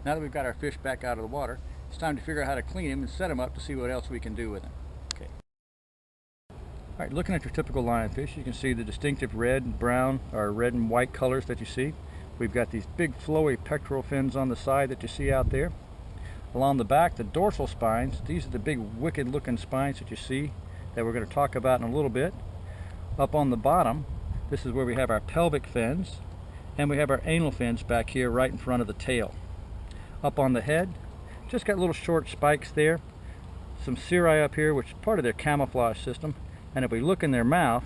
Now that we've got our fish back out of the water, it's time to figure out how to clean them and set them up to see what else we can do with them. Okay. All right, looking at your typical lionfish, you can see the distinctive red and brown or red and white colors that you see. We've got these big flowy pectoral fins on the side that you see out there. Along the back, the dorsal spines, these are the big wicked looking spines that you see that we're going to talk about in a little bit. Up on the bottom, this is where we have our pelvic fins, and we have our anal fins back here right in front of the tail. Up on the head, just got little short spikes there, some cirri up here, which is part of their camouflage system, and if we look in their mouth,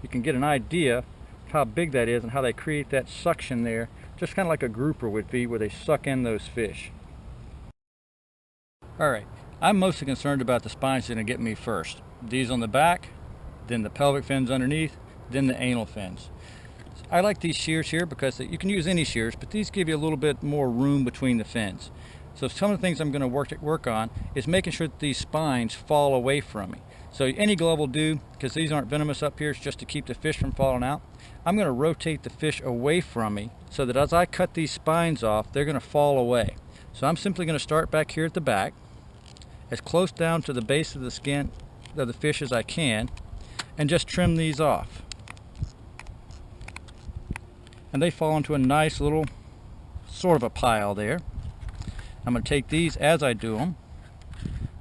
you can get an idea of how big that is and how they create that suction there, just kind of like a grouper would be, where they suck in those fish. Alright, I'm mostly concerned about the spines that are going to get me first. These on the back, then the pelvic fins underneath, then the anal fins. I like these shears here because you can use any shears, but these give you a little bit more room between the fins. So some of the things I'm going to work on is making sure that these spines fall away from me. So any glove will do, because these aren't venomous up here, it's just to keep the fish from falling out. I'm going to rotate the fish away from me so that as I cut these spines off, they're going to fall away. So I'm simply going to start back here at the back, as close down to the base of the skin of the fish as I can, and just trim these off. And they fall into a nice little sort of a pile there. I'm going to take these as I do them,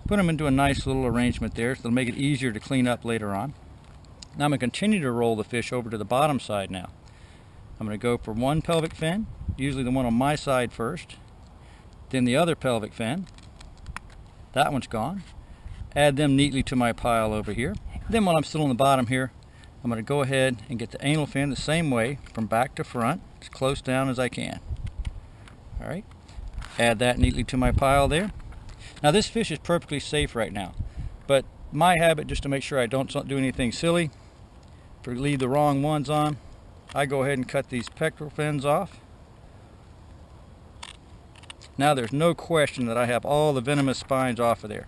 put them into a nice little arrangement there so it'll make it easier to clean up later on. Now I'm going to continue to roll the fish over to the bottom side now. I'm going to go for one pelvic fin, usually the one on my side first, then the other pelvic fin. That one's gone. Add them neatly to my pile over here. Then while I'm still on the bottom here, I'm going to go ahead and get the anal fin the same way from back to front, as close down as I can. Alright, add that neatly to my pile there. Now this fish is perfectly safe right now, but my habit, just to make sure I don't do anything silly, if we leave the wrong ones on, I go ahead and cut these pectoral fins off. Now there's no question that I have all the venomous spines off of there.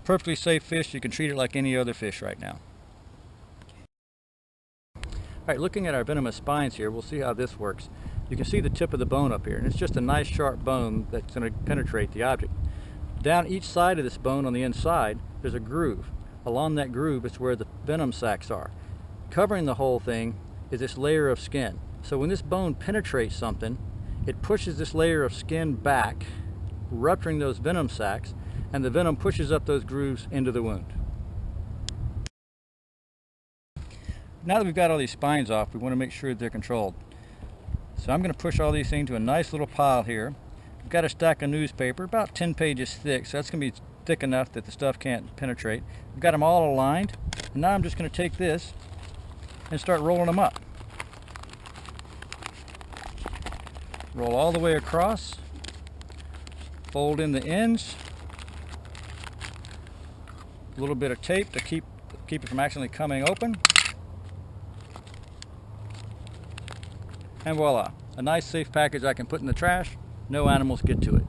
Perfectly safe fish, you can treat it like any other fish right now. Alright, looking at our venomous spines here, we'll see how this works. You can see the tip of the bone up here, and it's just a nice sharp bone that's going to penetrate the object. Down each side of this bone on the inside, there's a groove. Along that groove is where the venom sacs are. Covering the whole thing is this layer of skin. So when this bone penetrates something, it pushes this layer of skin back, rupturing those venom sacs, and the venom pushes up those grooves into the wound. Now that we've got all these spines off, we want to make sure that they're controlled. So I'm going to push all these things to a nice little pile here. I've got a stack of newspaper, about 10 pages thick, so that's going to be thick enough that the stuff can't penetrate. I've got them all aligned, and now I'm just going to take this and start rolling them up. Roll all the way across, fold in the ends, a little bit of tape to keep it from accidentally coming open. And voila, a nice safe package I can put in the trash. No animals get to it.